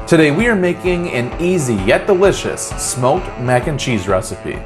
Today we are making an easy yet delicious smoked mac and cheese recipe.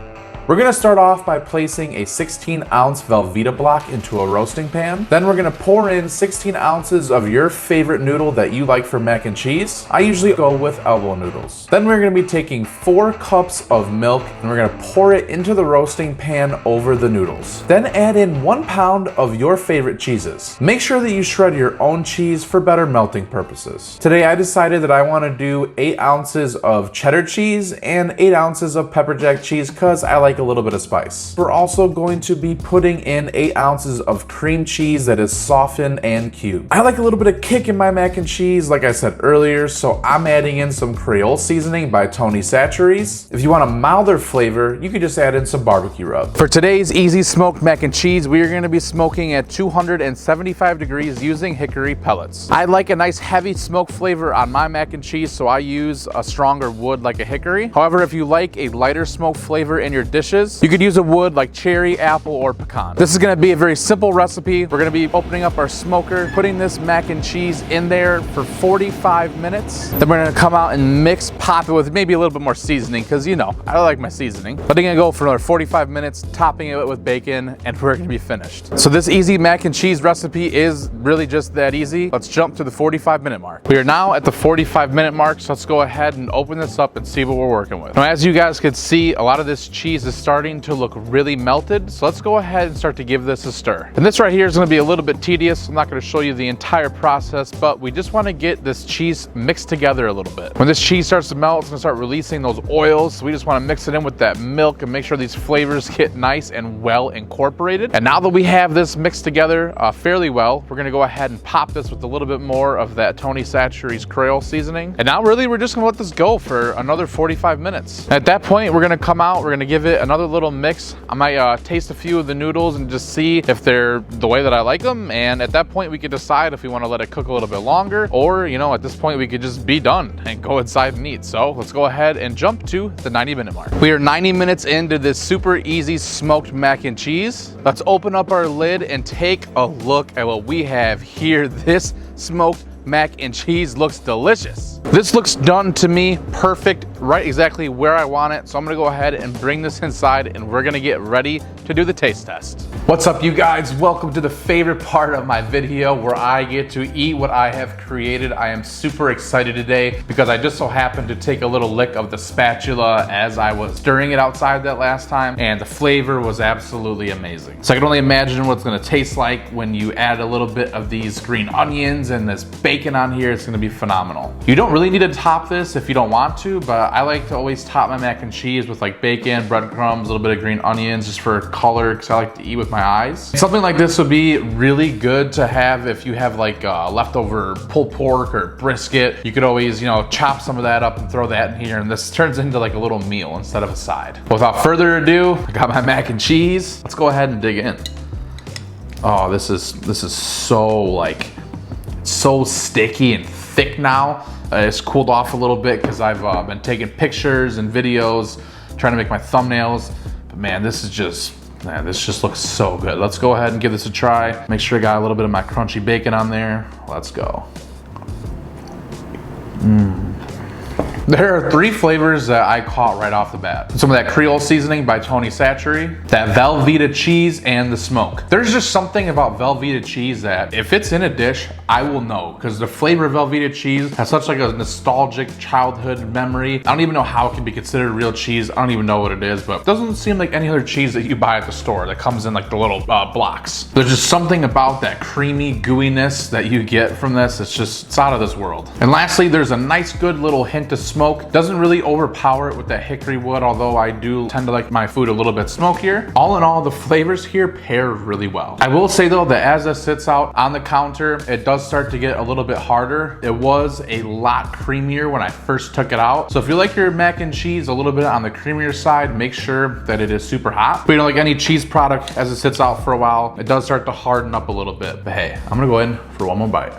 We're gonna start off by placing a 16-ounce Velveeta block into a roasting pan. Then we're gonna pour in 16 ounces of your favorite noodle that you like for mac and cheese. I usually go with elbow noodles. Then we're gonna be taking 4 cups of milk and we're gonna pour it into the roasting pan over the noodles. Then add in 1 pound of your favorite cheeses. Make sure that you shred your own cheese for better melting purposes. Today I decided that I wanna do 8 ounces of cheddar cheese and 8 ounces of pepper jack cheese because I like a little bit of spice. We're also going to be putting in 8 ounces of cream cheese that is softened and cubed. I like a little bit of kick in my mac and cheese, like I said earlier, so I'm adding in some Creole seasoning by Tony Chachere's. If you want a milder flavor, you could just add in some barbecue rub. For today's easy smoked mac and cheese, we are going to be smoking at 275 degrees using hickory pellets. I like a nice heavy smoke flavor on my mac and cheese, so I use a stronger wood like a hickory. However, if you like a lighter smoke flavor in your dishes, you could use a wood like cherry, apple, or pecan. This is gonna be a very simple recipe. We're gonna be opening up our smoker, putting this mac and cheese in there for 45 minutes. Then we're gonna come out and pop it with maybe a little bit more seasoning, because you know, I like my seasoning. But I'm gonna go for another 45 minutes, topping it with bacon, and we're gonna be finished. So this easy mac and cheese recipe is really just that easy. Let's jump to the 45-minute mark. We are now at the 45-minute mark, so let's go ahead and open this up and see what we're working with. Now, as you guys can see, a lot of this cheese is starting to look really melted, so let's go ahead and start to give this a stir. And this right here is going to be a little bit tedious. I'm not going to show you the entire process, but we just want to get this cheese mixed together a little bit. When this cheese starts to melt, it's going to start releasing those oils, so we just want to mix it in with that milk and make sure these flavors get nice and well incorporated. And now that we have this mixed together fairly well, we're going to go ahead and pop this with a little bit more of that Tony Chachere's Creole seasoning. And now really we're just going to let this go for another 45 minutes. At that point, we're going to come out, we're going to give it another little mix. I might taste a few of the noodles and just see if they're the way that I like them, and at that point we could decide if we want to let it cook a little bit longer, or you know, at this point we could just be done and go inside and eat. So let's go ahead and jump to the 90-minute mark. We are 90 minutes into this super easy smoked mac and cheese. Let's open up our lid and take a look at what we have here. This smoked mac and cheese looks delicious. This looks done to me perfect, right exactly where I want it. So I'm gonna go ahead and bring this inside and we're gonna get ready to do the taste test. What's up, you guys? Welcome to the favorite part of my video where I get to eat what I have created. I am super excited today because I just so happened to take a little lick of the spatula as I was stirring it outside that last time, and the flavor was absolutely amazing. So I can only imagine what it's gonna taste like when you add a little bit of these green onions and this bacon on here. It's gonna be phenomenal. You don't really need to top this if you don't want to, but I like to always top my mac and cheese with like bacon, breadcrumbs, a little bit of green onions just for color, because I like to eat with my eyes. Something like this would be really good to have if you have like leftover pulled pork or brisket. You could always, you know, chop some of that up and throw that in here, and this turns into like a little meal instead of a side. But without further ado, I got my mac and cheese. Let's go ahead and dig in. Oh, this is so like, so sticky and thick now. It's cooled off a little bit because I've been taking pictures and videos, trying to make my thumbnails. But man, this just looks so good. Let's go ahead and give this a try. Make sure I got a little bit of my crunchy bacon on there. Let's go. There are 3 flavors that I caught right off the bat. Some of that Creole seasoning by Tony Chachere, that Velveeta cheese, and the smoke. There's just something about Velveeta cheese that if it's in a dish, I will know, because the flavor of Velveeta cheese has such like a nostalgic childhood memory. I don't even know how it can be considered real cheese. I don't even know what it is, but it doesn't seem like any other cheese that you buy at the store that comes in like the little blocks. There's just something about that creamy gooiness that you get from this. It's out of this world. And lastly, there's a nice good little hint of smoke. Doesn't really overpower it with that hickory wood, although I do tend to like my food a little bit smokier. All in all, the flavors here pair really well. I will say though that as this sits out on the counter, it does start to get a little bit harder. It was a lot creamier when I first took it out. So if you like your mac and cheese a little bit on the creamier side, make sure that it is super hot. But you know, like any cheese product, as it sits out for a while, it does start to harden up a little bit. But hey, I'm gonna go in for one more bite.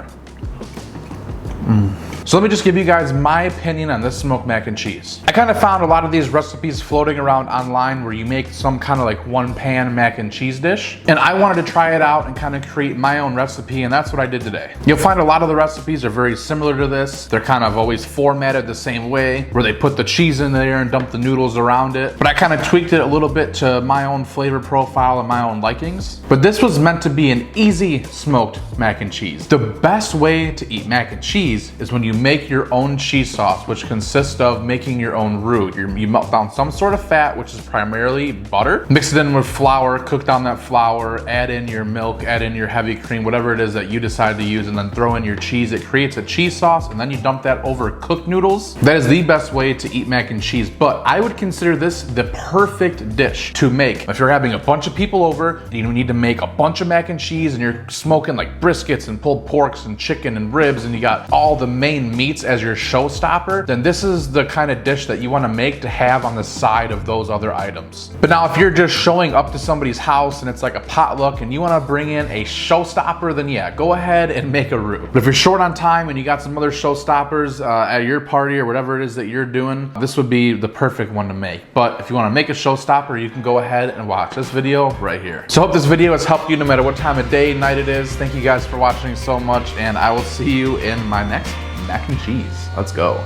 So let me just give you guys my opinion on this smoked mac and cheese. I kind of found a lot of these recipes floating around online where you make some kind of like one pan mac and cheese dish. And I wanted to try it out and kind of create my own recipe, and that's what I did today. You'll find a lot of the recipes are very similar to this. They're kind of always formatted the same way, where they put the cheese in there and dump the noodles around it. But I kind of tweaked it a little bit to my own flavor profile and my own likings. But this was meant to be an easy smoked mac and cheese. The best way to eat mac and cheese is when you make your own cheese sauce, which consists of making your own roux. You melt down some sort of fat, which is primarily butter, mix it in with flour, cook down that flour, add in your milk, add in your heavy cream, whatever it is that you decide to use, and then throw in your cheese. It creates a cheese sauce, and then you dump that over cooked noodles. That is the best way to eat mac and cheese, but I would consider this the perfect dish to make. If you're having a bunch of people over, and you need to make a bunch of mac and cheese, and you're smoking like briskets and pulled porks and chicken and ribs, and you got all the main meats as your showstopper, then this is the kind of dish that you want to make to have on the side of those other items. But now if you're just showing up to somebody's house and it's like a potluck and you want to bring in a showstopper, then yeah, go ahead and make a roux. But if you're short on time and you got some other showstoppers at your party or whatever it is that you're doing, this would be the perfect one to make. But if you want to make a showstopper, you can go ahead and watch this video right here. So I hope this video has helped you no matter what time of day, night it is. Thank you guys for watching so much, and I will see you in my next mac and cheese. Let's go.